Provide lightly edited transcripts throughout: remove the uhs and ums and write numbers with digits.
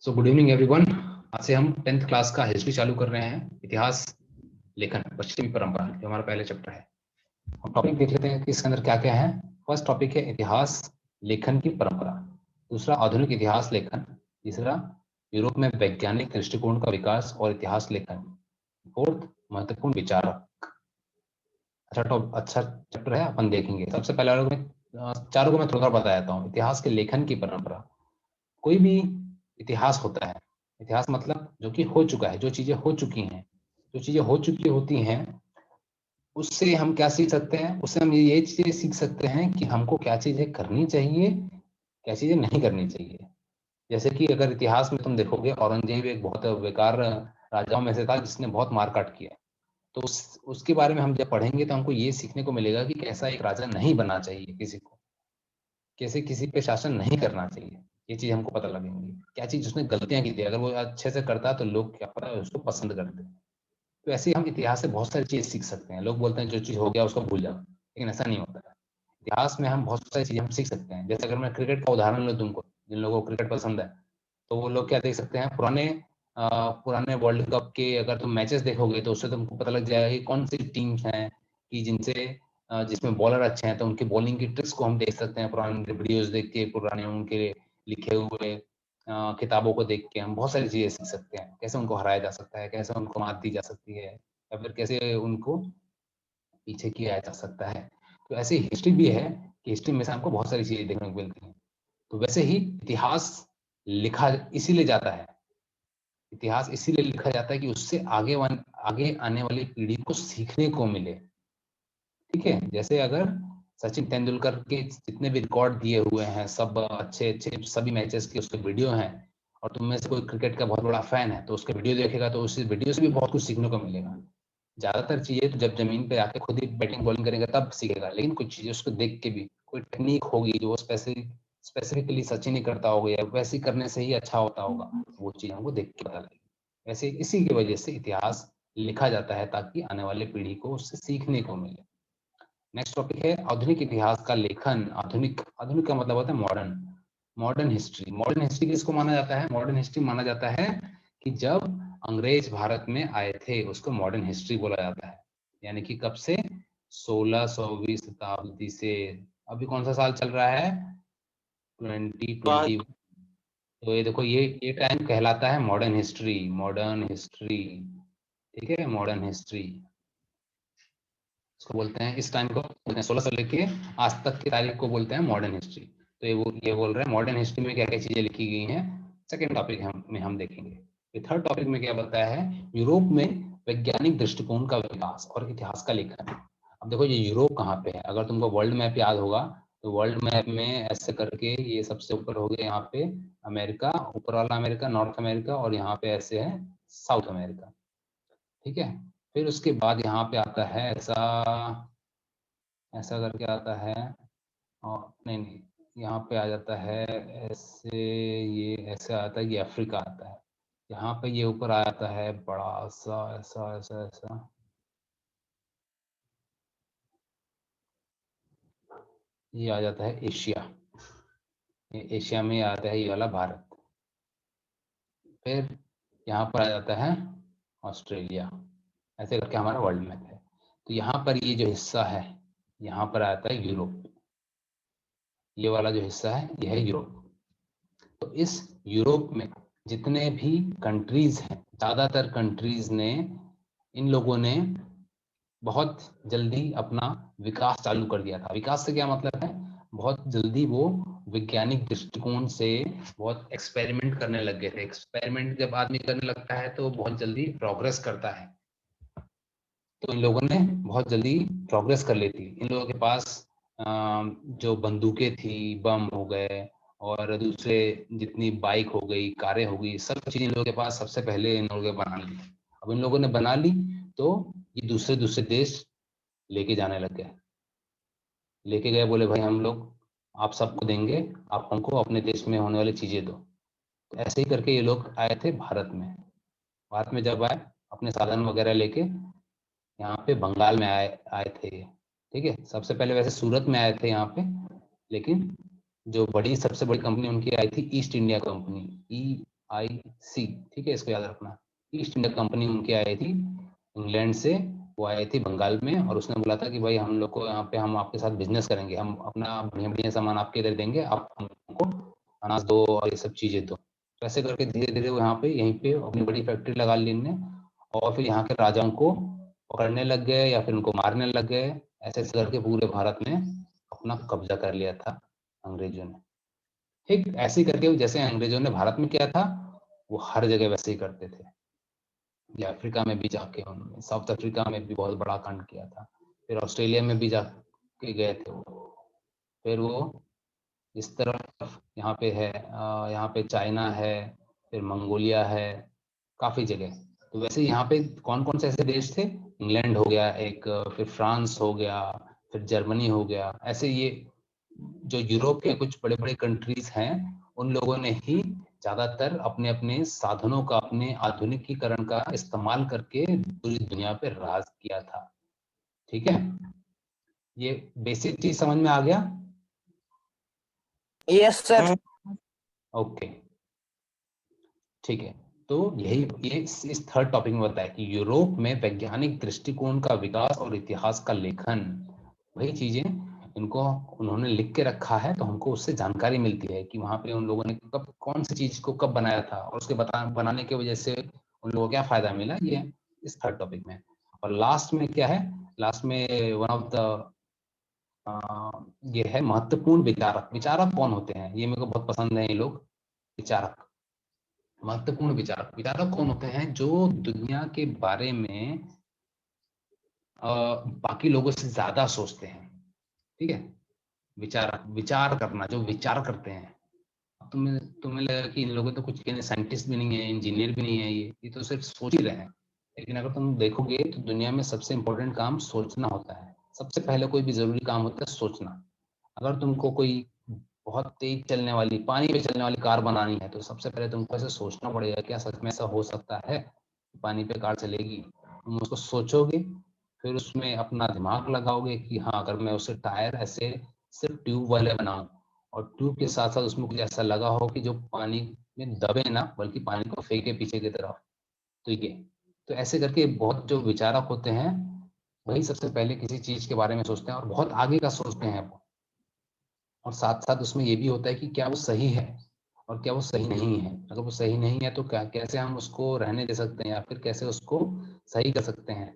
So good evening everyone. आज से हम 10th क्लास का हिस्ट्री चालू कर रहे हैं। इतिहास लेखन पश्चिमी परंपरा, जो हमारा पहले चैप्टर है। हम टॉपिक देख लेते हैं कि इसके अंदर क्या क्या है। फर्स्ट टॉपिक है इतिहास लेखन की परंपरा, दूसरा आधुनिक इतिहास लेखन, तीसरा यूरोप में वैज्ञानिक दृष्टिकोण का विकास और इतिहास लेखन, फोर्थ महत्वपूर्ण विचारक। अच्छा चैप्टर है, अपन देखेंगे। सबसे पहले चारों को मैं थोड़ा बता देता हूँ। इतिहास के लेखन की परंपरा। कोई भी इतिहास होता है, इतिहास मतलब जो कि हो चुका है, जो चीजें हो चुकी हैं, जो चीजें हो चुकी होती हैं, उससे हम क्या सीख सकते हैं? उससे हम ये चीजें सीख सकते हैं कि हमको क्या चीजें करनी चाहिए, क्या चीजें नहीं करनी चाहिए। जैसे कि अगर इतिहास में तुम देखोगे, औरंगजेब एक बहुत बेकार राजाओं में से था जिसने बहुत मारकाट किया। तो उसके बारे में हम जब पढ़ेंगे तो हमको ये सीखने को मिलेगा कि कैसा एक राजा नहीं बनना चाहिए, किसी को कैसे किसी पे शासन नहीं करना चाहिए। ये चीज हमको पता लगेंगी। क्या चीज उसने गलतियां की थी, अगर वो अच्छे से करता तो लोग क्या पता उसको पसंद करते। तो ऐसे ही हम इतिहास से बहुत सारी चीज सीख सकते हैं। लोग बोलते हैं जो चीज हो गया उसको भूल जाओ, लेकिन ऐसा नहीं होता है। इतिहास में हम बहुत सारी चीजें हम सीख सकते हैं। जैसे अगर मैं क्रिकेट का उदाहरण लूँ तुमको, जिन लोगों को क्रिकेट पसंद है, तो वो लोग क्या देख सकते हैं, पुराने वर्ल्ड कप के अगर तुम मैचेस देखोगे तो उससे तुमको पता लग जाएगा कि कौन सी टीम्स हैं कि जिसमें बॉलर अच्छे हैं, तो उनके बॉलिंग की ट्रिक्स को हम देख सकते हैं। पुराने वीडियोस देख के, पुराने उनके लिखे हुए किताबों को देख के हम बहुत सारी चीजें सीख सकते हैं। कैसे उनको हराया जा सकता है, कैसे उनको मात दी जा सकती है, या फिर कैसे उनको पीछे किया जा सकता है। तो ऐसी हिस्ट्री भी है कि हिस्ट्री में से हमको बहुत सारी चीजें देखने को मिलती हैं। तो वैसे ही इतिहास लिखा इसीलिए जाता है, इतिहास इसीलिए लिखा जाता है कि उससे आगे आने वाली पीढ़ी को सीखने को मिले। ठीक है, जैसे अगर सचिन तेंदुलकर के जितने भी रिकॉर्ड दिए हुए हैं, सब अच्छे अच्छे सभी मैचेस के उसके वीडियो हैं, और तुम में से कोई क्रिकेट का बहुत बड़ा फैन है तो उसके वीडियो देखेगा तो उस वीडियो से भी बहुत कुछ सीखने को मिलेगा। ज्यादातर चीजें तो जब जमीन पे आके खुद ही बैटिंग बॉलिंग करेगा तब सीखेगा, लेकिन कुछ चीजें उसको देख के भी, कोई टेक्निक होगी जो वो स्पेसिफिकली सचिन ही करता होगा या वैसे ही करने से ही अच्छा होता होगा, वो चीज हमको देख के पता लगेगी। वैसे इसी की वजह से इतिहास लिखा जाता है, ताकि आने वाली पीढ़ी को उससे सीखने को मिले। नेक्स्ट टॉपिक है आधुनिक इतिहास का लेखन। आधुनिक आधुनिक का मतलब होता है modern. Modern history. Modern history किसको माना जाता है? मॉडर्न हिस्ट्री माना जाता है कि जब अंग्रेज भारत में आए थे उसको मॉडर्न हिस्ट्री बोला जाता है। यानी कि कब से? 16वीं शताब्दी से। अभी कौन सा साल चल रहा है? 2020। तो ये देखो, ये टाइम कहलाता है मॉडर्न हिस्ट्री। मॉडर्न हिस्ट्री, ठीक है, मॉडर्न हिस्ट्री इसको बोलते हैं। इस टाइम को बोलते हैं 16 से लेके आज तक की तारीख को बोलते हैं मॉडर्न हिस्ट्री। तो ये बोल रहे हैं मॉडर्न हिस्ट्री में क्या क्या चीजें लिखी गई हैं। सेकेंड टॉपिक में हम देखेंगे। थर्ड टॉपिक में क्या बताया है? यूरोप में वैज्ञानिक दृष्टिकोण का विकास और इतिहास का लेखन। अब देखो, ये यूरोप कहाँ पे है? अगर तुमको वर्ल्ड मैप याद होगा तो वर्ल्ड मैप में ऐसे करके ये सबसे ऊपर हो गया, यहाँ पे अमेरिका, ऊपर वाला अमेरिका, नॉर्थ अमेरिका, और यहाँ पे ऐसे है साउथ अमेरिका। ठीक है, फिर उसके बाद यहाँ पे आता है ऐसा ऐसा करके आता है, और नहीं नहीं, यहाँ पे आ जाता है ऐसे, ये ऐसे आता है, ये अफ्रीका आता है। यहाँ पे ये ऊपर आ जाता है बड़ा सा ऐसा ऐसा ऐसा, ये आ जाता है एशिया। ये एशिया में आता है ये वाला भारत। फिर यहाँ पर आ जाता है ऑस्ट्रेलिया। ऐसे करके हमारा वर्ल्ड मैप है। तो यहाँ पर ये जो हिस्सा है, यहाँ पर आता है यूरोप। ये वाला जो हिस्सा है ये है यूरोप। तो इस यूरोप में जितने भी कंट्रीज हैं, ज्यादातर कंट्रीज ने, इन लोगों ने बहुत जल्दी अपना विकास चालू कर दिया था। विकास से क्या मतलब है? बहुत जल्दी वो वैज्ञानिक दृष्टिकोण से बहुत एक्सपेरिमेंट करने लग गए थे। एक्सपेरिमेंट जब आदमी करने लगता है तो बहुत जल्दी प्रोग्रेस करता है। तो इन लोगों ने बहुत जल्दी प्रोग्रेस कर ली थी। इन लोगों के पास जो बंदूकें थी, बम हो गए, और दूसरे जितनी बाइक हो गई, कारें हो गई, सब चीज इन लोगों के पास सबसे पहले इन लोगों ने बना ली। अब इन लोगों ने बना ली तो ये दूसरे दूसरे देश लेके जाने लग गए। लेके गए, बोले भाई हम लोग आप सबको देंगे, आप हमको अपने देश में होने वाली चीजें दो। तो ऐसे ही करके ये लोग आए थे भारत में। भारत में जब आए अपने साधन वगैरह लेके, यहाँ पे बंगाल में आए आए थे। ठीक है, सबसे पहले वैसे सूरत में आए थे यहाँ पे, लेकिन जो बड़ी सबसे बड़ी कंपनी उनकी आई थी ईस्ट इंडिया कंपनी। IC, ठीक है, इसको याद रखना। ईस्ट इंडिया कंपनी उनकी आई थी इंग्लैंड से, वो आई थी बंगाल में, और उसने बोला था कि भाई हम लोग को यहाँ पे हम आपके साथ बिजनेस करेंगे, हम अपना बढ़िया बढ़िया सामान आपके इधर देंगे, आप हमको अनाज दो और ये सब चीजें दो। तो ऐसे करके धीरे धीरे वो यहाँ पे यहीं पे अपनी बड़ी फैक्ट्री लगा ली इनने, और फिर यहाँ के राजाओं को पकड़ने लग गए या फिर उनको मारने लग गए। ऐसे ऐसे करके पूरे भारत में अपना कब्जा कर लिया था अंग्रेजों ने। ठीक ऐसे ही करके जैसे अंग्रेजों ने भारत में किया था, वो हर जगह वैसे ही करते थे। या अफ्रीका में भी जाके उन्होंने, साउथ अफ्रीका में भी बहुत बड़ा कांड किया था, फिर ऑस्ट्रेलिया में भी जाके गए थे वो, फिर वो इस तरफ यहाँ पे है, यहाँ पे चाइना है, फिर मंगोलिया है, काफी जगह। तो वैसे यहाँ पे कौन कौन से ऐसे देश थे, इंग्लैंड हो गया एक, फिर फ्रांस हो गया, फिर जर्मनी हो गया। ऐसे ये जो यूरोप के कुछ बड़े बड़े कंट्रीज हैं, उन लोगों ने ही ज्यादातर अपने अपने साधनों का, अपने आधुनिकीकरण का इस्तेमाल करके पूरी दुनिया पे राज किया था। ठीक है, ये बेसिक चीज समझ में आ गया? Yes sir. ओके, ठीक है। तो यही ये इस थर्ड टॉपिक में बताया कि यूरोप में वैज्ञानिक दृष्टिकोण का विकास और इतिहास का लेखन, वही चीजें इनको उन्होंने लिख के रखा है, तो हमको उससे जानकारी मिलती है कि वहां पे उन लोगों ने कब कौन सी चीज को कब बनाया था, और उसके बनाने की वजह से उन लोगों को क्या फायदा मिला, ये इस थर्ड टॉपिक में। और लास्ट में क्या है, लास्ट में वन ऑफ द ये है महत्वपूर्ण विचारक। विचारक कौन होते हैं, ये मेरे को बहुत पसंद है ये लोग, विचारक। महत्वपूर्ण विचारक, विचारक कौन होते हैं, जो दुनिया के बारे में बाकी लोगों से ज्यादा सोचते हैं। ठीक है, विचारक, विचार करना, जो विचार करते हैं। तुम्हें तुम्हें लगेगा कि इन लोगों तो कुछ कहने, साइंटिस्ट भी नहीं है, इंजीनियर भी नहीं है, ये तो सिर्फ सोच ही रहे हैं। लेकिन अगर तुम देखोगे तो दुनिया में सबसे इंपॉर्टेंट काम सोचना होता है। सबसे पहले कोई भी जरूरी काम होता है सोचना। अगर तुमको कोई बहुत तेज चलने वाली, पानी पे चलने वाली कार बनानी है, तो सबसे पहले तुमको ऐसे सोचना पड़ेगा, क्या सच में ऐसा हो सकता है पानी पे कार चलेगी? तुम उसको सोचोगे, फिर उसमें अपना दिमाग लगाओगे कि हाँ, अगर मैं उसे टायर ऐसे सिर्फ ट्यूब वाले बनाऊं, और ट्यूब के साथ साथ उसमें कुछ ऐसा लगा हो कि जो पानी में दबे ना, बल्कि पानी को फेंके पीछे की तरफ। तो ये, तो ऐसे करके बहुत जो विचारक होते हैं, वही सबसे पहले किसी चीज के बारे में सोचते हैं और बहुत आगे का सोचते हैं वो। और साथ साथ उसमें ये भी होता है कि क्या वो सही है और क्या वो सही नहीं है। अगर वो सही नहीं है तो क्या, कैसे हम उसको रहने दे सकते हैं, या फिर कैसे उसको सही कर सकते हैं,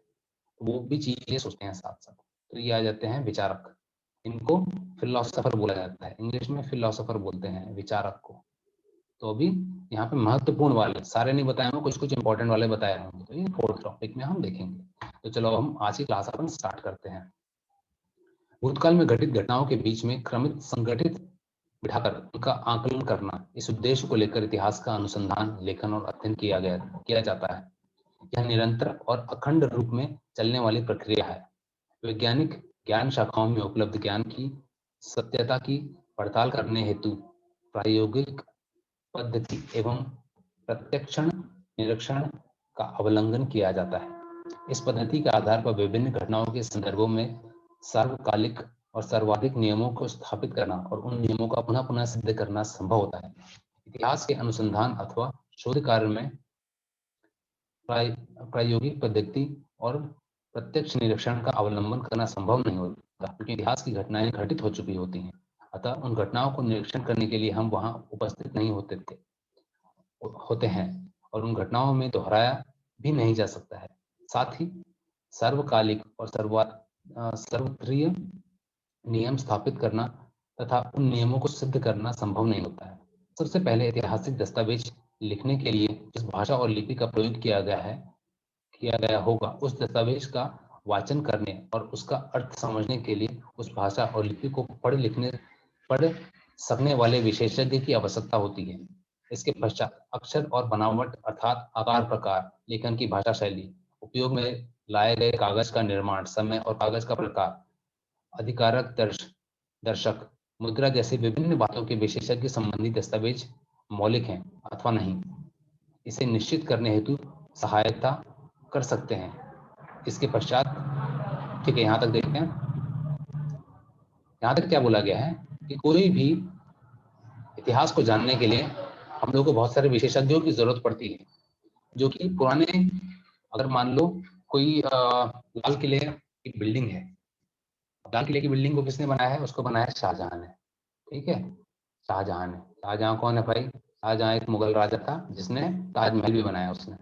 वो भी चीजें सोचते हैं साथ साथ। तो ये आ जाते हैं विचारक। इनको फिलोसोफर बोला जाता है, इंग्लिश में फिलोसोफर बोलते हैं विचारक को। तो अभी यहाँ पे महत्वपूर्ण वाले सारे नहीं बताए होंगे, कुछ कुछ इंपॉर्टेंट वाले बताए होंगे, तो ये फोर्थ टॉपिक में हम देखेंगे। तो चलो हम आज की क्लास अपन स्टार्ट करते हैं। भूतकाल में घटित घटनाओं के बीच में क्रमित संगठित बिठाकर उनका आकलन करना, इस उद्देश्य को लेकर इतिहास का अनुसंधान, लेखन और अध्ययन किया जाता है। यह निरंतर और अखंड रूप में चलने वाली प्रक्रिया है। वैज्ञानिक ज्ञान शाखाओं में उपलब्ध ज्ञान की सत्यता की पड़ताल करने हेतु प्रायोगिक पद्धति एवं प्रत्यक्षण निरीक्षण का अवलंबन किया जाता है। इस पद्धति के आधार पर विभिन्न घटनाओं के संदर्भों में सार्वकालिक और सर्वाधिक नियमों को स्थापित करना और उन नियमों का पुनः पुनः सिद्ध करना संभव होता है। इतिहास के अनुसंधान अथवा शोध कार्य में प्रायोगिक पद्धति और प्रत्यक्ष निरीक्षण का अवलंबन करना संभव नहीं होता, क्योंकि इतिहास की घटनाएं घटित हो चुकी होती हैं। अतः उन घटनाओं को निरीक्षण करने के लिए हम वहां उपस्थित नहीं होते हैं, और उन घटनाओं में दोहराया भी नहीं जा सकता है। साथ ही सार्वकालिक और सर्वत्रीय नियम स्थापित करना तथा उन नियमों को सिद्ध करना संभव नहीं होता है। सबसे पहले ऐतिहासिक दस्तावेज लिखने के लिए जिस भाषा और लिपि का प्रयोग किया गया होगा, उस दस्तावेज का वाचन करने और उसका अर्थ समझने के लिए उस भाषा और लिपि को पढ़ सकने वाले विशेषज्ञ की आवश्यकता होती है। इसके पश्चात अक्षर और बनावट अर्थात आकार प्रकार, लेखन की भाषा शैली, उपयोग में लाए गए कागज का निर्माण, समय और कागज का प्रकार, अधिकारक दर्शक, मुद्रा जैसी विभिन्न बातों के विशेषज्ञ संबंधी दस्तावेज मौलिक हैं अथवा नहीं, इसे निश्चित करने हेतु सहायता कर सकते हैं। इसके पश्चात, ठीक है, यहाँ तक देखते हैं। यहाँ तक क्या बोला गया है कि कोई भी इतिहास को जानने के लिए हम लोग को बहुत सारे विशेषज्ञों की जरूरत पड़ती है, जो कि पुराने, अगर मान लो कोई लाल किले की बिल्डिंग है, लाल किले की बिल्डिंग को किसने बनाया है? उसको बनाया शाहजहां ने, ठीक है, शाहजहां ने। शाहजहां कौन है भाई? शाहजहां एक मुगल राजा था जिसने ताजमहल भी बनाया उसने।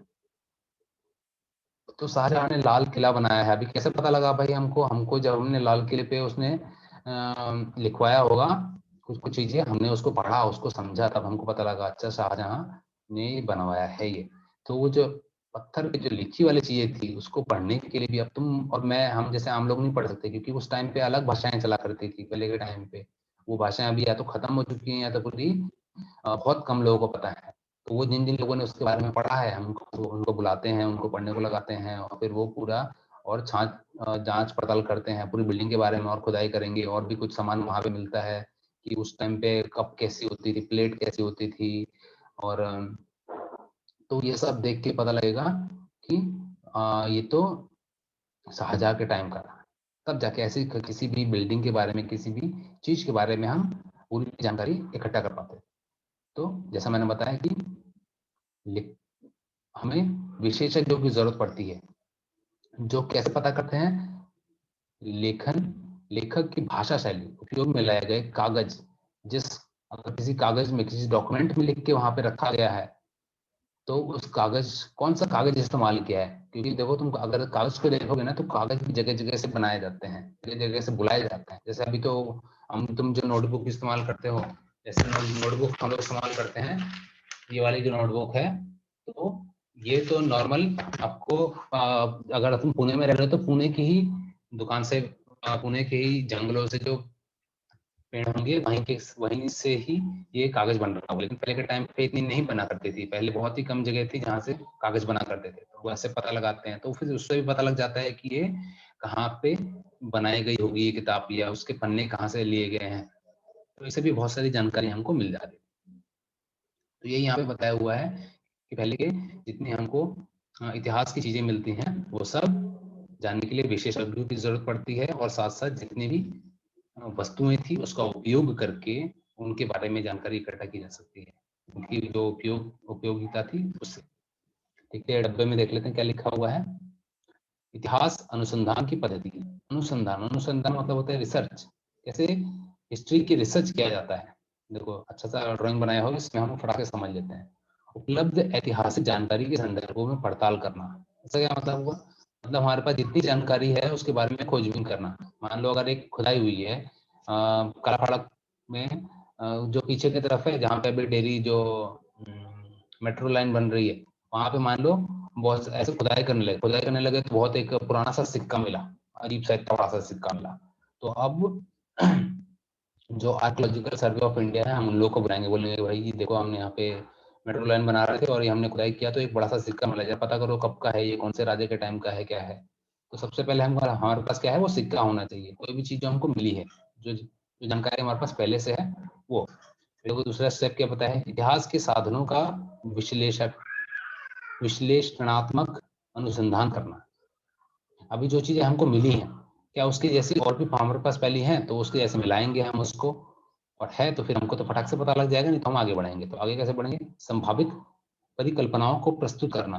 तो शाहजहां ने लाल किला बनाया है। अभी कैसे पता लगा भाई हमको? हमको जब हमने लाल किले पे उसने लिखवाया होगा कुछ कुछ चीजें, हमने उसको पढ़ा, उसको समझा, तब हमको पता लगा अच्छा शाहजहां ने बनवाया है ये। तो वो जो पत्थर पे जो लिखी वाली चीजें थी उसको पढ़ने के लिए भी अब तुम और मैं, हम जैसे आम लोग नहीं पढ़ सकते, क्योंकि उस टाइम पे अलग भाषाएं चला करती थी पहले के टाइम पे। वो भाषाएं अभी या तो खत्म हो चुकी हैं या तो पूरी बहुत कम लोगों को पता है। तो वो जिन जिन लोगों ने उसके बारे में पढ़ा है, हम उनको बुलाते हैं, उनको पढ़ने को लगाते हैं, और फिर वो पूरा और जांच पड़ताल करते हैं पूरी बिल्डिंग के बारे में, और खुदाई करेंगे, और भी कुछ सामान वहां पे मिलता है कि उस टाइम पे कप कैसी होती थी, प्लेट कैसी होती थी, और तो ये सब देख के पता लगेगा कि ये तो शाहजहां के टाइम का था। तब जाके ऐसी किसी भी बिल्डिंग के बारे में, किसी भी चीज के बारे में हम पूरी जानकारी इकट्ठा कर पाते। तो जैसा मैंने बताया कि हमें विशेषज्ञों की जरूरत पड़ती है, जो कैसे पता करते हैं? लेखन, लेखक की भाषा शैली, उपयोग में लाए गए कागज, जिस, अगर किसी कागज में, किसी डॉक्यूमेंट में लिख के वहां पे रखा गया है, तो उस कागज, कौन सा कागज इस्तेमाल किया है? क्योंकि देखो तुम अगर कागज को देखोगे ना, तो कागज भी जगह जगह से बनाए जाते हैं, जगह जगह से बुलाए जाते हैं। जैसे अभी तो तुम जो नोटबुक इस्तेमाल करते हो, जैसे नोटबुक हम लोग इस्तेमाल करते हैं, ये वाली जो नोटबुक है, तो ये तो नॉर्मल आपको अगर तुम पुणे में रह रहे हो तो पुणे की ही दुकान से, पुणे के ही जंगलों से जो पेड़ होंगे वहीं से ही ये कागज बन रहा होगा। लेकिन पहले के टाइम पे इतनी नहीं बना करती थी, पहले बहुत ही कम जगह थी जहाँ से कागज बना करते थे। तो वैसे पता लगाते हैं, तो फिर उससे भी पता लग जाता है कि ये कहाँ पे बनाई गई होगी ये किताब, या उसके पन्ने कहाँ से लिए गए हैं। तो इससे भी बहुत सारी जानकारी हमको मिल जाती है। तो ये यहाँ पे बताया हुआ है कि पहले के जितनी हमको इतिहास की चीजें मिलती हैं, वो सब जानने के लिए विशेषज्ञों की जरूरत पड़ती है, और साथ साथ जितनी भी वस्तुएं थी उसका उपयोग करके उनके बारे में जानकारी इकट्ठा की जा सकती है, उनकी जो उपयोगिता थी उससे। ठीक है, डब्बे में देख लेते हैं क्या लिखा हुआ है। इतिहास अनुसंधान की पद्धति। अनुसंधान, अनुसंधान मतलब होता है रिसर्च। कैसे हिस्ट्री की रिसर्च किया जाता है? देखो अच्छा सा ड्राइंग बनाया हो, इसमें हम फटाके समझ लेते हैं। उपलब्ध ऐतिहासिक जानकारी के संदर्भों में पड़ताल करना। इसका क्या मतलब हुआ? मतलब हमारे पास जितनी जानकारी है उसके बारे में खोजबीन करना। मान लो अगर एक खुदाई हुई है कालापाड़ा में, जो पीछे की तरफ है, जहाँ पे अभी डेरी जो मेट्रो लाइन बन रही है, वहां पे मान लो बहुत ऐसे खुदाई करने लगे तो बहुत एक पुराना सा सिक्का मिला, अजीब सा इतना बड़ा सा सिक्का मिला। तो अब जो आर्कोलॉजिकल सर्वे ऑफ इंडिया है, हम उन लोग को बुलाएंगे, बोलेंगे भाई ये देखो हमने यहाँ पे मेट्रो लाइन बना रहे थे और ये हमने खुदाई किया तो एक बड़ा सा सिक्का मिला, जरा पता करो कब का है ये, कौन से राजे के टाइम का है, क्या है। तो सबसे पहले हमारे पास क्या है? वो सिक्का होना चाहिए। कोई भी चीज जो हमको मिली है, जो जानकारी हमारे पास पहले से है वो। फिर दूसरा स्टेप क्या पता है? इतिहास के साधनों का विश्लेषणात्मक अनुसंधान करना। अभी जो चीजें हमको मिली हैं, क्या उसकी जैसी और भी हमारे पास पहली हैं, तो उसके जैसे मिलाएंगे हम उसको, और है तो फिर हमको तो फटाक से पता लग जाएगा, नहीं तो हम आगे बढ़ेंगे। तो आगे कैसे बढ़ेंगे? संभावित परिकल्पनाओं को प्रस्तुत करना।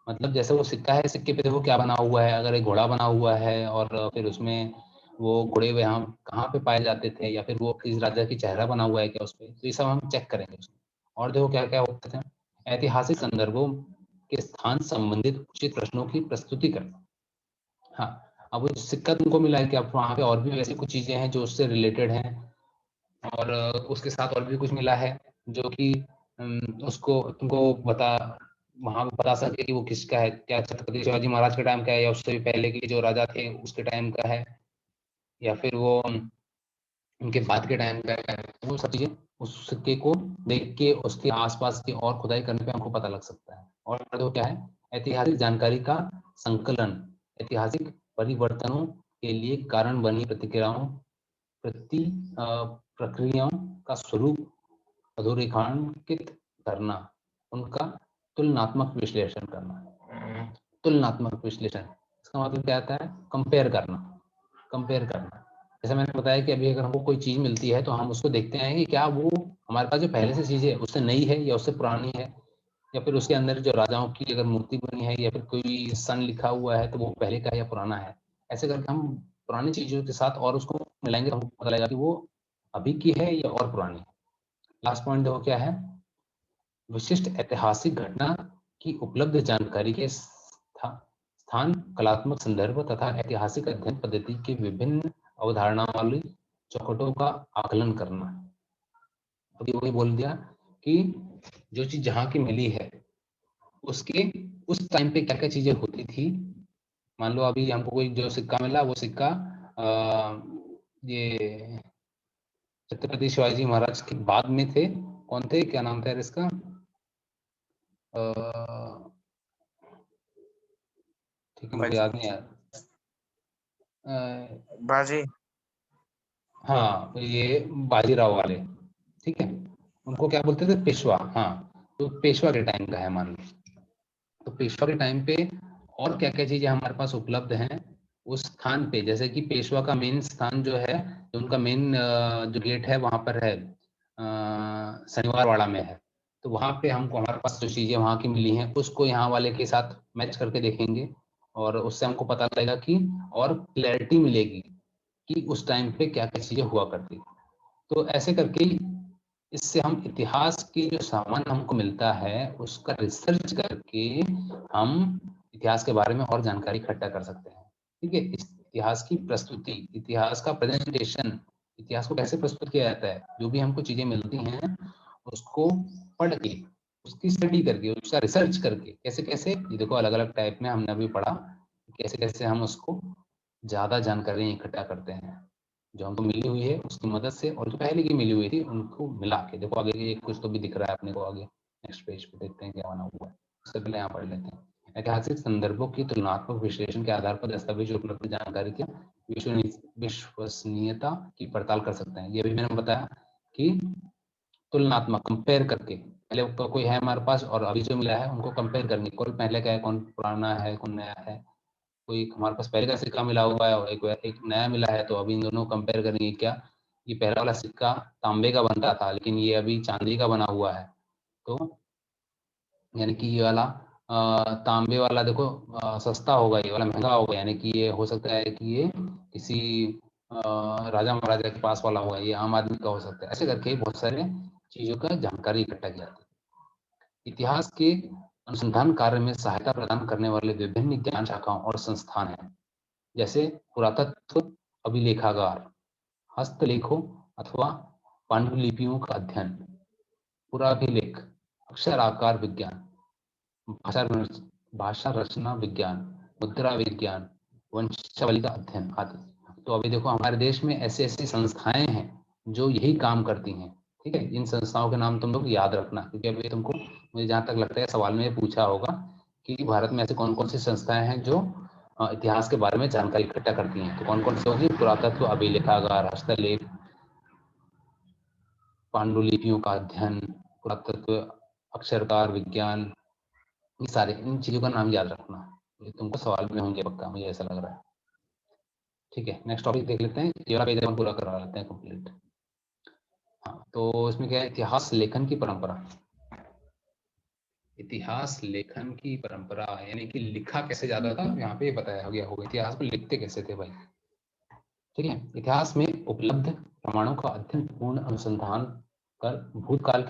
मतलब जैसे वो सिक्का है, सिक्के पे देखो क्या बना हुआ है, अगर एक घोड़ा बना हुआ है और फिर उसमें वो घोड़े वहां कहाँ पे पाए जाते थे, या फिर वो किस राजा की चेहरा बना हुआ है क्या उस पर, तो ये सब हम चेक करेंगे उसमें। और देखो क्या क्या होते थे, ऐतिहासिक संदर्भों के स्थान संबंधित उचित प्रश्नों की प्रस्तुति करना। हाँ, अब वो सिक्का तुमको मिला है कि अब वहां पे और भी वैसी कुछ चीजें हैं जो उससे रिलेटेड हैं, और उसके साथ और भी कुछ मिला है जो कि उसको तुमको बता, वहां पे बता सके कि वो किसका है, क्या छत्रपति शिवाजी महाराज के टाइम का है, या उससे भी पहले के जो राजा थे उसके टाइम का है, या फिर वो उनके बाद के टाइम का है। वो सब चीजें उस सिक्के को देख के उसके आसपास की और खुदाई करने पे हमको पता लग सकता है। और तो क्या है? ऐतिहासिक जानकारी का संकलन, ऐतिहासिक परिवर्तनों के लिए कारण बनी प्रतिक्रियाओं, प्रति प्रक्रियाओं का स्वरूप अधोरेखांकित करना, उनका तुलनात्मक विश्लेषण करना। तुलनात्मक विश्लेषण, इसका मतलब क्या आता है? कंपेयर करना, कंपेयर करना। जैसे मैंने बताया कि अभी अगर हमको कोई चीज मिलती है तो हम उसको देखते हैं कि क्या वो हमारे पास जो पहले से चीजें है उससे नई है या उससे पुरानी है, या फिर उसके अंदर जो राजाओं की अगर मूर्ति बनी है या फिर कोई सन लिखा हुआ है तो वो पहले का है या पुराना है। ऐसे करके हम पुरानी चीजों के साथ और उसको मिलाएंगे तो हमको पता लगेगा कि वो अभी की है या और पुरानी है। लास्ट पॉइंट देखो क्या है, विशिष्ट ऐतिहासिक घटना की उपलब्ध जानकारी के स्थान, कलात्मक संदर्भ तथा ऐतिहासिक अध्ययन पद्धति के विभिन्न अवधारणाओं वाली चौखटों का आकलन करना। तो वही बोल दिया कि जो चीज जहाँ की मिली है उसके उस टाइम पे क्या क्या चीजें होती थी। मान लो अभी हमको कोई जो सिक्का मिला, वो सिक्का ये छत्रपति शिवाजी महाराज के बाद में थे। कौन थे, क्या नाम था यार इसका, ठीक है मुझे याद नहीं यार। बाजी, हाँ ये बाजीराव वाले, ठीक है, उनको क्या बोलते थे, पेशवा। हाँ, तो पेशवा के टाइम का है मान लो। तो पेशवा के टाइम पे और क्या क्या चीजें हमारे पास उपलब्ध हैं उस स्थान पे, जैसे कि पेशवा का मेन स्थान जो है, जो उनका मेन जो गेट है वहां पर है, शनिवार वाड़ा में है। तो वहां पे हमको हमारे पास जो चीजें वहां की मिली हैं उसको यहाँ वाले के साथ मैच करके देखेंगे और उससे हमको पता लगेगा कि और क्लैरिटी मिलेगी कि उस टाइम पे क्या क्या चीजें हुआ करती। तो ऐसे करके इससे हम इतिहास की जो सामान हमको मिलता है उसका रिसर्च करके हम इतिहास के बारे में और जानकारी इकट्ठा कर सकते हैं। ठीक है, इतिहास की प्रस्तुति, इतिहास का प्रेजेंटेशन, इतिहास को कैसे प्रस्तुत किया जाता है, जो भी हमको चीजें मिलती हैं उसको पढ़ के, उसकी स्टडी करके, उसका रिसर्च करके, कैसे कैसे, ये देखो अलग अलग टाइप में हमने अभी पढ़ा कैसे कैसे हम उसको ज्यादा जानकारी इकट्ठा करते हैं जो हमको मिली हुई है उसकी मदद से, और जो पहले की मिली हुई थी उनको मिला के। देखो आगे ये कुछ तो भी दिख रहा है अपने को, आगे नेक्स्ट पेज पे देखते हैं क्या बना हुआ है। उससे पहले यहाँ पढ़ लेते हैं। ऐतिहासिक संदर्भों की तुलनात्मक विश्लेषण के आधार पर दस्तावेज उपलब्ध जानकारी की विश्वसनीयता की पड़ताल कर सकते हैं। ये भी मैंने बताया कि तुलनात्मक, कंपेयर करके, पहले तो कोई है हमारे पास और अभी जो मिला है उनको कंपेयर करनी, कौन पहले का है, कौन पुराना है, कौन नया है। कोई हमारे पास पहले का सिक्का मिला हुआ है और एक नया मिला है, तो अभी इन दोनों कंपेयर करेंगे। क्या ये पहला वाला सिक्का तांबे का बनता था लेकिन ये अभी चांदी का बना हुआ है, तो यानी कि ये वाला तांबे वाला देखो सस्ता होगा, ये वाला महंगा होगा, यानी कि ये हो सकता है कि ये किसी राजा महाराजा के पास वाला होगा, ये आम आदमी का हो सकता है। ऐसे करके बहुत सारे चीजों का जानकारी इकट्ठा की जाती है। इतिहास के अनुसंधान कार्य में सहायता प्रदान करने वाले विभिन्न ज्ञान शाखाओं और संस्थान हैं, जैसे पुरातत्व, अभिलेखागार, हस्तलेखों अथवा पांडुलिपियों का अध्ययन, पुराभिलेख, अक्षर आकार विज्ञान, भाषा रचना विज्ञान, मुद्रा विज्ञान, वंशावली का अध्ययन आदि। तो अभी देखो हमारे देश में ऐसी ऐसी संस्थाएं हैं जो यही काम करती हैं। ठीक है, इन संस्थाओं के नाम तुम लोग याद रखना, क्योंकि अभी तुमको, मुझे जहां तक लगता है सवाल में पूछा होगा कि भारत में ऐसे कौन कौन सी संस्थाएं हैं जो इतिहास के बारे में जानकारी इकट्ठा करती हैं। तो कौन कौन सी होगी, पुरातत्व, अभिलेखागार, हस्तलेख, पांडुलिपियों का अध्ययन, पुरातत्व, अक्षरकार विज्ञान, ये सारे, इन चीजों का नाम याद रखना, ये तुमको सवाल में होंगे पक्का, मुझे ऐसा लग रहा है। ठीक है, नेक्स्ट टॉपिक देख लेते हैं, ये वाला पेज हम पूरा करवा लेते हैं कंप्लीट। हाँ, तो इसमें क्या है, इतिहास लेखन की परंपरा। इतिहास लेखन की परंपरा यानी कि लिखा कैसे जाता था, यहाँ पे बताया गया होगा इतिहास को लिखते कैसे थे भाई। ठीक है, इतिहास में उपलब्ध प्रमाणों का अध्ययन, पूर्ण अनुसंधान कर भूतकाल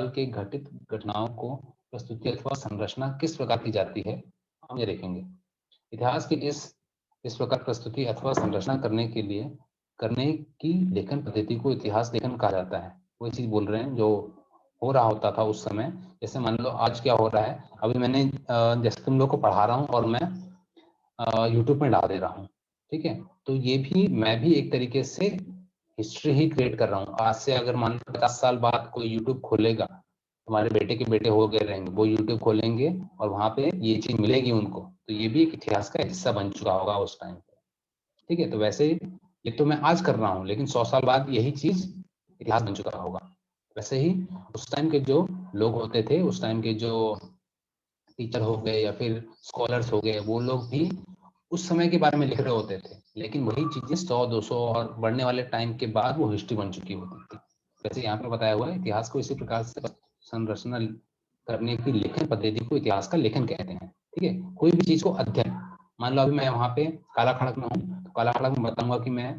के घटित घटनाओं को प्रस्तुति अथवा संरचना किस प्रकार की जाती है, हम ये देखेंगे। इतिहास की इस प्रकार प्रस्तुति अथवा संरचना करने की लेखन पद्धति को इतिहास लेखन कहा जाता है। वही चीज बोल रहे हैं जो हो रहा होता था उस समय। जैसे मान लो आज क्या हो रहा है, अभी मैंने जैसे तुम लोग को पढ़ा रहा हूँ और मैं यूट्यूब में डाल दे रहा हूँ। ठीक है, तो ये भी मैं भी एक तरीके से हिस्ट्री ही क्रिएट कर रहा हूँ। आज से अगर मान लो 50 साल बाद कोई यूट्यूब खोलेगा, हमारे बेटे के बेटे हो गए रहेंगे, वो यूट्यूब खोलेंगे और वहां पे ये चीज मिलेगी उनको, तो ये भी एक इतिहास का हिस्सा बन चुका होगा उस टाइम पे। ठीक है, तो वैसे ये तो मैं आज कर रहा हूँ लेकिन 100 साल बाद यही चीज इतिहास बन चुका होगा। वैसे ही उस टाइम के जो लोग होते थे, उस टाइम के जो टीचर हो गए या फिर स्कॉलर्स हो गए, वो लोग भी उस समय के बारे में लिख रहे होते थे, लेकिन वही चीजें 100 200 और बढ़ने वाले टाइम के बाद वो हिस्ट्री बन चुकी होती थी। जैसे यहाँ पे बताया हुआ है, इतिहास को इसी प्रकार से संरचना करने की लेखन पद्धति को इतिहास का लेखन कहते हैं। ठीक है, कोई भी चीज को अध्ययन, मान लो अभी मैं वहाँ पे काला खड़क में हूँ, तो काला खड़क में बताऊंगा कि मैं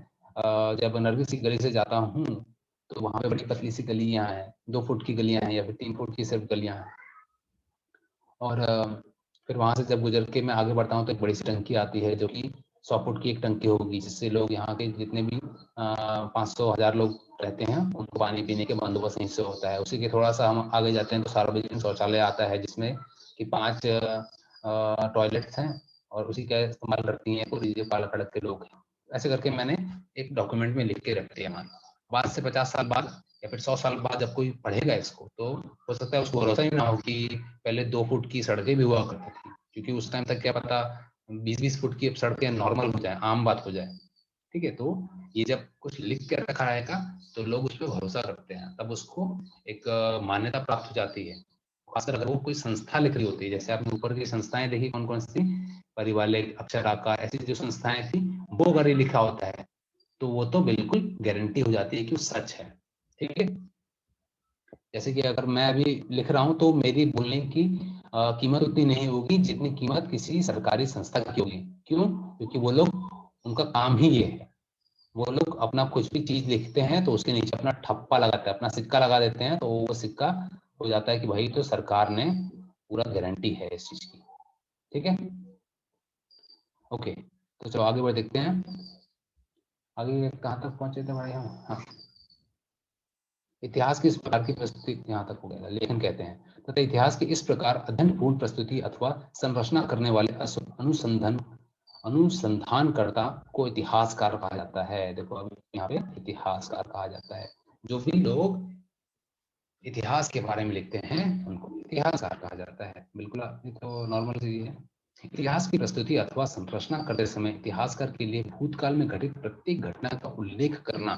जब नरगिस की गली से जाता हूँ तो वहाँ पे बड़ी पतली सी गलियां हैं, 2 फुट की गलियां हैं या फिर 3 फुट की सिर्फ गलियां हैं, और फिर वहां से जब गुजर के मैं आगे बढ़ता हूँ तो एक बड़ी सी टंकी आती है जो कि 100 फुट की एक टंकी होगी, जिससे लोग यहाँ के जितने भी 500,000 लोग रहते हैं उनको पानी पीने के बंदोबस्त यहीं से होता है। उसी के थोड़ा सा हम आगे जाते हैं तो सार्वजनिक शौचालय आता है, जिसमें कि 5 टॉयलेट्स हैं और उसी का इस्तेमाल करती हैं पूरी जो काला खड़क के लोग हैं। ऐसे करके मैंने एक डॉक्यूमेंट में लिख के रख दिया। मान बाद से 50 साल बाद या फिर 100 साल बाद जब कोई पढ़ेगा इसको तो हो सकता है उसको भरोसा ही ना हो कि पहले 2 फुट की सड़कें भी हुआ करती थी, क्योंकि उस टाइम तक क्या पता 20-20 फुट की सड़कें नॉर्मल हो जाए, आम बात हो जाए। ठीक है, तो ये जब कुछ लिख के रखा रहेगा तो लोग उस पर भरोसा करते हैं, तब उसको एक मान्यता प्राप्त हो जाती है। खासकर अगर वो कोई संस्था लिख रही होती है, जैसे आपने ऊपर की संस्थाएं देखी कौन कौन सी, परिवालिक, अक्षर आकार, ऐसी जो संस्थाएं थी, वो अगर ये लिखा होता है तो वो तो बिल्कुल गारंटी हो जाती है कि वो सच है। ठीक है, जैसे कि अगर मैं अभी लिख रहा हूं तो मेरी बोलने की कीमत उतनी नहीं होगी जितनी कीमत किसी सरकारी संस्था की होगी। क्यों? क्योंकि वो लोग, उनका काम ही ये है, वो लोग अपना कुछ भी चीज लिखते हैं तो उसके नीचे अपना ठप्पा लगाते हैं, अपना सिक्का लगा देते हैं, तो वो सिक्का हो जाता है कि भाई तो सरकार ने पूरा गारंटी है इस चीज की। ठीक है, ओके, तो चलो आगे बढ़ देखते हैं। आगे कहाँ तक पहुंचे थे भाई हम? हाँ, इतिहास की इस प्रकार की प्रस्तुति यहाँ तक हो गया, लेखन कहते हैं तथा इतिहास की इस प्रकार अध्ययनपूर्ण प्रस्तुति अथवा संरचना करने वाले अनुसंधानकर्ता को इतिहासकार कहा जाता है। देखो अब यहाँ पे इतिहासकार कहा जाता है, जो भी लोग इतिहास के बारे में लिखते हैं उनको इतिहासकार कहा जाता है। बिल्कुल, ये तो नॉर्मल चीज है। इतिहास की प्रस्तुति अथवा संरचना करते समय इतिहासकार के लिए भूतकाल में घटित प्रत्येक घटना का उल्लेख करना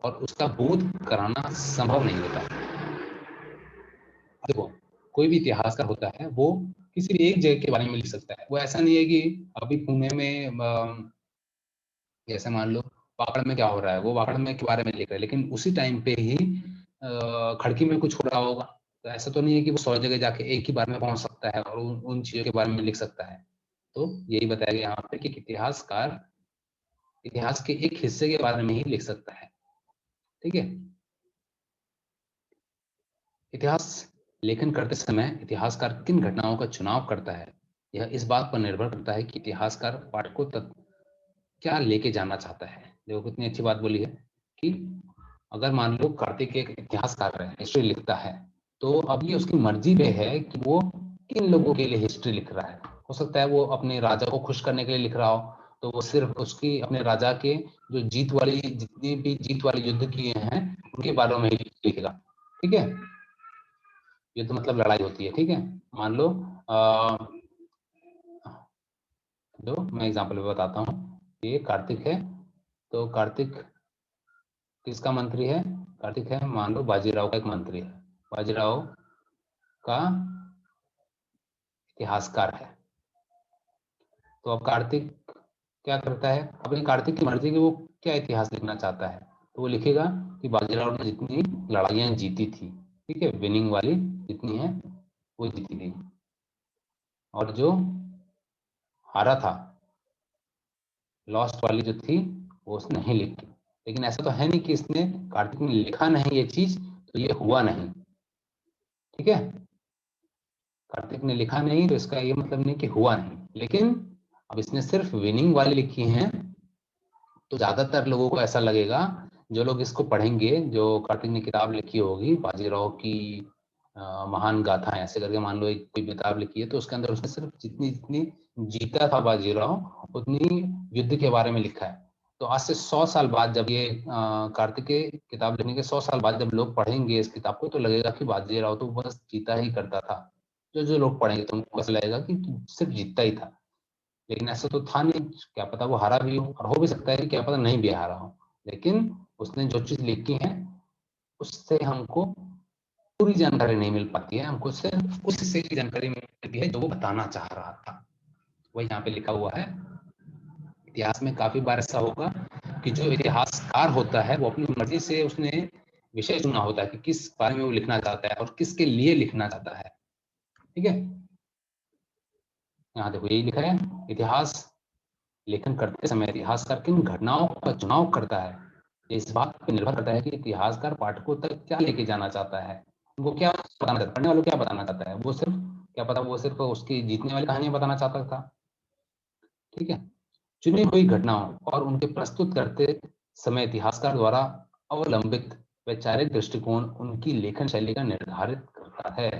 और उसका बोध कराना संभव नहीं होता। देखो, कोई भी इतिहासकार होता है वो किसी भी एक जगह के बारे में लिख सकता है। वो ऐसा नहीं है कि अभी पुणे में जैसे मान लो वाकड़ में क्या हो रहा है, वो वाकड़ में के बारे में लिख रहा है, लेकिन उसी टाइम पे ही खड़की में कुछ हो रहा होगा। तो ऐसा तो नहीं है कि वो 100 जगह जाके एक ही बार में पहुंच सकता है और उन चीजों के बारे में लिख सकता है। तो यही बताया गया यहाँ पे कि इतिहासकार इतिहास के एक हिस्से के बारे में ही लिख सकता है। ठीक है, इतिहास लेखन करते समय इतिहासकार किन घटनाओं का चुनाव करता है, यह इस बात पर निर्भर करता है कि इतिहासकार पाठकों तक क्या लेके जाना चाहता है। देखो कितनी अच्छी बात बोली है कि अगर मान लो कार्तिक एक इतिहासकार है, हिस्ट्री लिखता है, तो अब ये उसकी मर्जी पे है कि वो किन लोगों के लिए हिस्ट्री लिख रहा है। हो सकता है वो अपने राजा को खुश करने के लिए लिख रहा हो, तो वो सिर्फ उसकी अपने राजा के जो जितनी भी जीत वाले युद्ध किए हैं उनके बारे में ही लिखेगा। ठीक है, युद्ध मतलब लड़ाई होती है। ठीक है, मान लो जो मैं एग्जाम्पल में बताता हूँ, ये कार्तिक है, तो कार्तिक किसका मंत्री है? कार्तिक है, मान लो बाजीराव का एक मंत्री है, बाजीराव का इतिहासकार है। तो अब कार्तिक क्या करता है, अपनी कार्तिक की मर्जी की वो क्या इतिहास लिखना चाहता है, तो वो लिखेगा कि बाजीराव ने जितनी लड़ाइयां जीती थी, ठीक है, विनिंग वाली जितनी है वो जीती थी, और जो हारा था, लॉस्ट वाली जो थी, वो उसने नहीं लिखी। लेकिन ऐसा तो है नहीं कि इसने कार्तिक ने लिखा नहीं ये चीज तो ये हुआ नहीं। ठीक है, कार्तिक ने लिखा नहीं तो इसका ये मतलब नहीं कि हुआ नहीं, लेकिन अब इसने सिर्फ विनिंग वाली लिखी है, तो ज्यादातर लोगों को ऐसा लगेगा, जो लोग इसको पढ़ेंगे, जो कार्तिक ने किताब लिखी होगी बाजीराव की महान गाथा ऐसे करके, मान लो एक कोई किताब लिखी है, तो उसके अंदर उसने सिर्फ जितनी जितनी जीता था बाजीराव उतनी युद्ध के बारे में लिखा है। तो आज से 100 साल बाद जब ये कार्तिक के किताब लिखने के 100 साल बाद जब लोग पढ़ेंगे इस किताब को, तो लगेगा कि बाजीराव तो बस जीता ही करता था। जो जो लोग पढ़ेंगे तो उनको ऐसा लगेगा कि सिर्फ जीतता ही था, लेकिन ऐसा तो था नहीं, क्या पता वो हारा भी हो, और हो भी सकता है कि क्या पता नहीं भी हारा हो। लेकिन उसने जो चीज लिखी है उससे हमको पूरी जानकारी नहीं मिल पाती है, हमको सिर्फ उस हिस्से की जानकारी मिलती है जो वो बताना चाह रहा था। वही यहाँ पे लिखा हुआ है। इतिहास में काफी बार ऐसा होगा कि जो इतिहासकार होता है वो अपनी मर्जी से उसने विषय चुना होता है कि किस बारे में वो लिखना चाहता है और किसके लिए लिखना चाहता है। ठीक है, यहाँ देखो यही लिखा है, इतिहास लेखन करते समय इतिहासकार किन घटनाओं का चुनाव करता है, इस बात पर निर्भर करता है कि इतिहासकार पाठकों तक क्या लेके जाना चाहता है, वो क्या बताना चाहता है, पढ़ने वालों को क्या बताना चाहता है। वो सिर्फ क्या पता वो सिर्फ उसकी जीतने वाली कहानियां बताना चाहता था। ठीक है, चुनी हुई घटनाओं और उनके प्रस्तुत करते समय इतिहासकार द्वारा अवलंबित वैचारिक दृष्टिकोण उनकी लेखन शैली का निर्धारित करता है।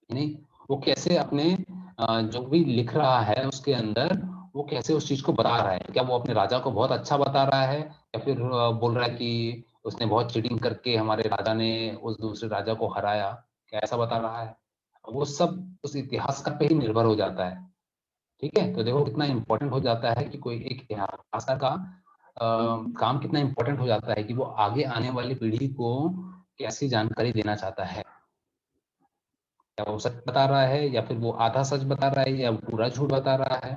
नहीं, वो कैसे अपने जो भी लिख रहा है उसके अंदर वो कैसे उस चीज को बता रहा है। क्या वो अपने राजा को बहुत अच्छा बता रहा है, या फिर बोल रहा है कि उसने बहुत चीटिंग करके हमारे राजा ने उस दूसरे राजा को हराया, क्या ऐसा बता रहा है। वो सब उस इतिहासकार पे ही निर्भर हो जाता है। ठीक है, तो देखो कितना इंपॉर्टेंट हो जाता है कि कोई एक इतिहासकार का काम कितना इंपॉर्टेंट हो जाता है कि वो आगे आने वाली पीढ़ी को कैसी जानकारी देना चाहता है। क्या वो सच बता रहा है, या फिर वो आधा सच बता रहा है, या पूरा झूठ बता रहा है।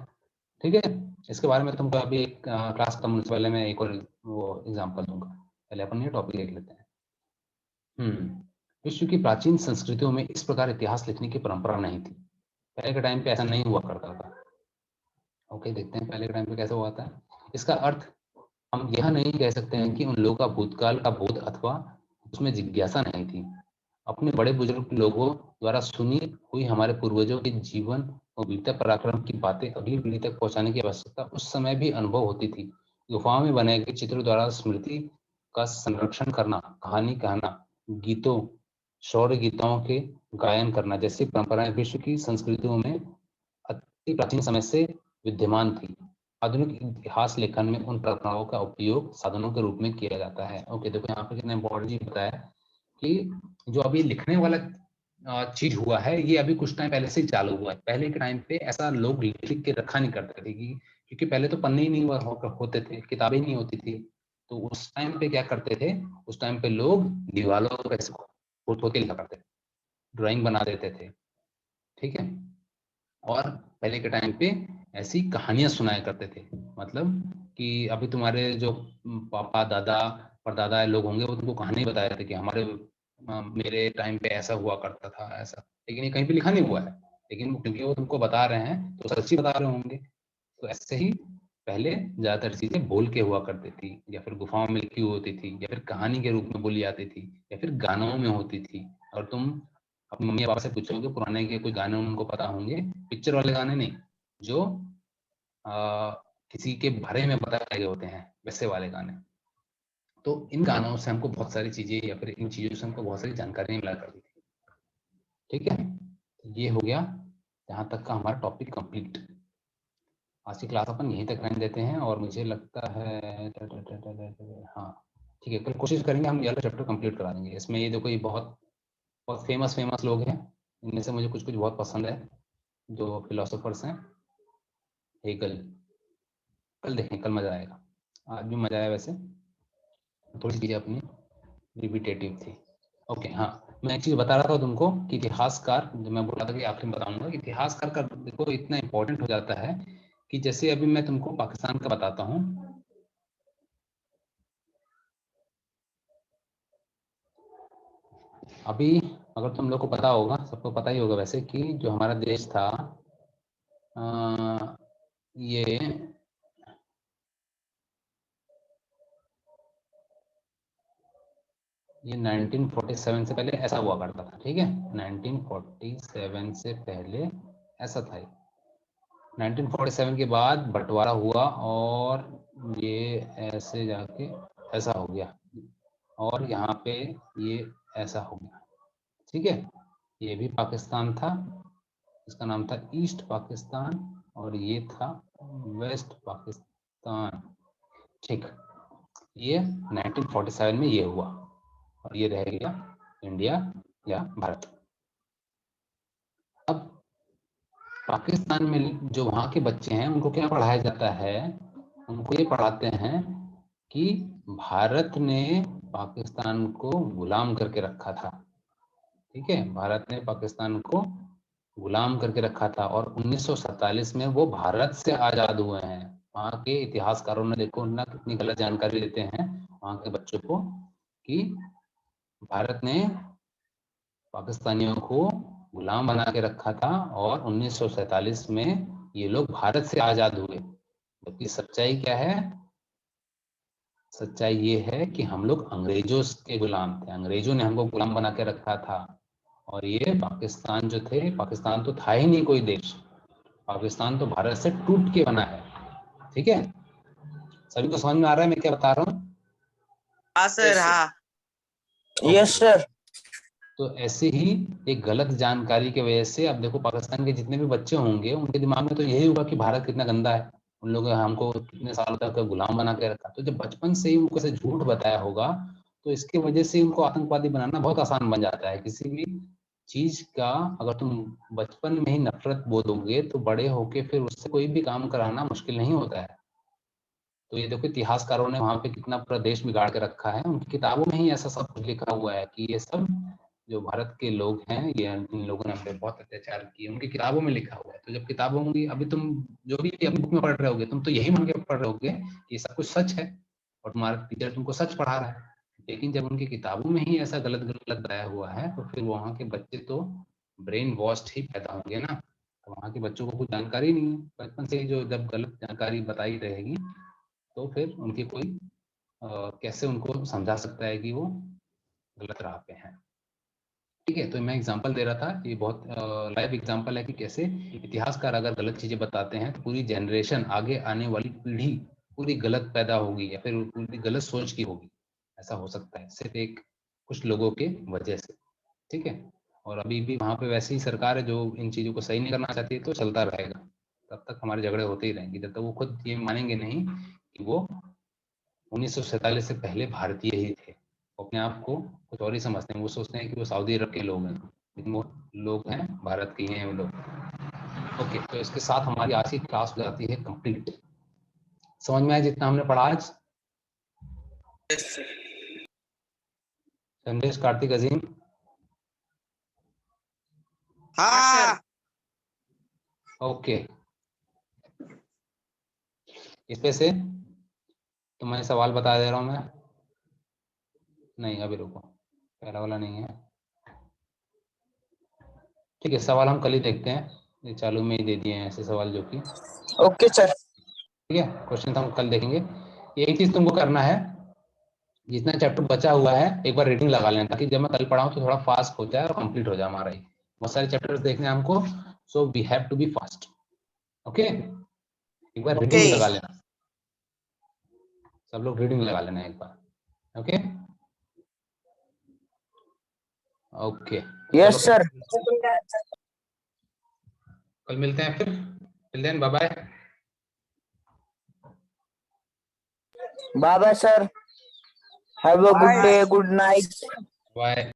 ठीक है, इसके बारे में तुमको अभी एक क्लास खत्म होने से पहले मैं एक और वो एग्जांपल दूंगा। पहले अपन ये टॉपिक देख लेते हैं। विश्व की प्राचीन संस्कृतियों में इस प्रकार इतिहास लिखने की परंपरा नहीं थी। पहले के टाइम पे ऐसा नहीं हुआ करता था। ओके, देखते हैं पहले के टाइम पे कैसे हुआ था। इसका अर्थ हम यह नहीं कह सकते हैं कि उन लोगों का भूतकाल का बोध अथवा उसमें जिज्ञासा नहीं थी। अपने बड़े बुजुर्ग लोगों द्वारा सुनी हुई हमारे पूर्वजों के जीवन और वीरता पराक्रम की बातें अगली पीढ़ी तक पहुंचाने की आवश्यकता उस समय भी अनुभव होती थी। गुफाओं में बनाए गए चित्रों द्वारा स्मृति का संरक्षण करना, कहानी कहना, गीतों, शौर्य गीतों के गायन करना जैसी परंपराएं विश्व की संस्कृतियों में अति प्राचीन समय से विद्यमान थी। आधुनिक इतिहास लेखन में उन परंपराओं का उपयोग साधनों के रूप में किया जाता है। ओके, देखो यहाँ पे कितना इंपॉर्टेंट चीज बताया कि जो अभी लिखने वाला चीज हुआ है ये अभी कुछ टाइम पहले से ही चालू हुआ है। पहले के टाइम पे ऐसा लोग लिख के रखा नहीं करते थे कि क्योंकि पहले तो पन्ने ही नहीं होते थे, किताबें नहीं होती थी। तो उस टाइम पे क्या करते थे, उस टाइम पे लोग दीवारों पे खोद खोद के लिखा करते थे, ड्राइंग बना देते थे। ठीक है, और पहले के टाइम पे ऐसी कहानियां सुनाया करते थे। मतलब कि अभी तुम्हारे जो पापा दादा परदादा लोग होंगे वो तुमको कहानी बता रहे थे कि हमारे मेरे टाइम पे ऐसा हुआ करता था ऐसा, लेकिन ये कहीं पे लिखा नहीं हुआ है। लेकिन क्योंकि वो तुमको बता रहे हैं तो सच्ची बता रहे होंगे। तो ऐसे ही पहले ज्यादातर चीजें बोल के हुआ करती थी, या फिर गुफाओं में लिखी हुई होती थी, या फिर कहानी के रूप में बोली जाती थी, या फिर गानों में होती थी। और तुम अपनी मम्मी पापा से पूछोगे पुराने के कोई गाने उनको पता होंगे, पिक्चर वाले गाने नहीं, जो आ, किसी के बारे में बताए गए होते हैं वैसे वाले गाने। तो इन गानों से हमको बहुत सारी चीजें, या फिर इन चीजों से हमको बहुत सारी जानकारी मिला करती थी। ठीक है, ये हो गया यहाँ तक का हमारा टॉपिक कंप्लीट। आज की क्लास अपन यहीं तक रहने देते हैं, और मुझे लगता है हाँ ठीक है, कल कोशिश करेंगे हम ये वाला चैप्टर कंप्लीट करा देंगे। इसमें ये देखो ये बहुत बहुत फेमस लोग हैं, इनमें से मुझे कुछ कुछ बहुत पसंद है जो फिलोसोफर्स हैं। हेगल, कल देखें, कल मजा आएगा। आज भी मजा आया वैसे, थोड़ी चीजें अपनी रिपीटेटिव थी। ओके हाँ, मैं एक चीज बता रहा था तुमको कि इतिहासकार, जो मैं बोल रहा था कि आखिर में बताऊंगा कि इतिहासकार का देखो इतना इंपॉर्टेंट हो जाता है कि जैसे अभी मैं तुमको पाकिस्तान का बताता हूँ। अभी अगर तुम लोग को पता होगा, सबको पता ही होगा वैसे, कि जो हमारा देश था ये ये 1947 से पहले ऐसा हुआ करता था। ठीक है, 1947 से पहले ऐसा था। 1947 के बाद बंटवारा हुआ और ये ऐसे जाके ऐसा हो गया, और यहाँ पे ये ऐसा हो गया। ठीक है, ये भी पाकिस्तान था, इसका नाम था ईस्ट पाकिस्तान, और ये था वेस्ट पाकिस्तान। ठीक, ये 1947 में ये हुआ, और ये रह गया इंडिया या भारत। अब पाकिस्तान में जो वहाँ के बच्चे हैं उनको क्या पढ़ाया जाता है, उनको ये पढ़ाते हैं कि भारत ने पाकिस्तान को गुलाम करके रखा था। ठीक है, भारत ने पाकिस्तान को गुलाम करके रखा था, और 1947 में वो भारत से आजाद हुए हैं। वहाँ के इतिहासकारों ने देखो ना कितनी गलत जानकारी देते हैं वहाँ के बच्चों को कि भारत ने पाकिस्तानियों को गुलाम बना के रखा था और 1947 में ये लोग भारत से आजाद हुए। जबकि सच्चाई क्या है? सच्चाई ये है कि हम लोग अंग्रेजों के गुलाम थे, अंग्रेजों ने हमको गुलाम बना के रखा था। और ये पाकिस्तान जो थे, पाकिस्तान तो था ही नहीं कोई देश, पाकिस्तान तो भारत से टूट के बना है। ठीक है, सभी को समझ में आ रहा है मैं क्या बता रहा हूँ? हाँ सर, हाँ। Yes sir. तो ऐसे ही एक गलत जानकारी की वजह से अब देखो, पाकिस्तान के जितने भी बच्चे होंगे उनके दिमाग में तो यही होगा कि भारत कितना गंदा है, उन लोगों ने हमको कितने सालों तक गुलाम बना के रखा। तो जब बचपन से ही उनको ऐसे झूठ बताया होगा तो इसकी वजह से उनको आतंकवादी बनाना बहुत आसान बन जाता है। किसी भी चीज का अगर तुम बचपन में ही नफरत बोलोगे तो बड़े होके फिर उससे कोई भी काम कराना मुश्किल नहीं होता है। तो ये देखो, इतिहासकारों ने वहां पे कितना पूरा देश बिगाड़ के रखा है, उनकी किताबों में ही ऐसा सब कुछ लिखा हुआ है कि ये सब जो भारत के लोग हैं, ये इन लोगों ने हम पे बहुत अत्याचार किए, उनकी किताबों में लिखा हुआ है। तो जब किताबों में, अभी तुम जो भी अभी बुक में पढ़ रहे होगे, तुम तो यही मान के पढ़ रहे होगे कि सब कुछ सच है और तुम्हारा टीचर तुमको सच पढ़ा रहा है। लेकिन जब उनकी किताबों में ही ऐसा गलत गलत बताया हुआ है तो फिर वहाँ के बच्चे तो ब्रेन वॉश्ड ही पैदा होंगे ना। तो वहाँ के बच्चों को कुछ जानकारी नहीं है बचपन से ही, जो जब गलत जानकारी बताई रहेगी तो फिर उनकी कोई कैसे उनको समझा सकता है कि वो गलत राह पे हैं। ठीक है, तो मैं एग्जांपल दे रहा था, ये बहुत लाइव एग्जांपल है कि कैसे इतिहासकार अगर गलत चीजें बताते हैं तो पूरी जनरेशन, आगे आने वाली पीढ़ी पूरी गलत पैदा होगी या फिर पूरी गलत सोच की होगी। ऐसा हो सकता है सिर्फ एक कुछ लोगों के वजह से। ठीक है, और अभी भी वहाँ पे वैसी ही सरकार है जो इन चीजों को सही नहीं करना चाहती है, तो चलता रहेगा, तब तक हमारे झगड़े होते ही रहेंगे जब तक वो खुद ये मानेंगे नहीं कि वो 1947 से पहले भारतीय ही थे। वो अपने आप को कुछ और ही समझते हैं, वो सोचते हैं कि वो सऊदी अरब के लोग हैं, लेकिन वो लोग हैं भारत के ही हैं वो लोग। ओके, तो इसके साथ हमारी आज की क्लास हो जाती है कंप्लीट। समझ में आया जितना हमने पढ़ा आज? संदेश, कार्तिक, अजीम? हाँ। ओके, इस पे से तुम्हें सवाल बता दे रहा हूँ मैं। नहीं, अभी रुको, पहला वाला नहीं है। ठीक है, सवाल हम कल ही देखते हैं, ये चालू में ही दे दिए हैं ऐसे सवाल जो कि। Okay sir. ठीक है, क्वेश्चन हम कल देखेंगे। एक चीज तुमको करना है, जितना चैप्टर बचा हुआ है एक बार रीडिंग लगा लेना, ताकि जब मैं कल पढ़ाऊँ तो थोड़ा फास्ट हो जाए और कंप्लीट हो जाए हमारा ही। बहुत सारे चैप्टर्स देखने हैं हमको, so we have to be fast. Okay, एक बार रीडिंग लगा लेना, सब लोग रीडिंग लगा लेना एक बार। Okay okay, yes sir. कल मिलते हैं फिर। Till then, bye bye. Bye bye sir. Have a good day, good night. Bye.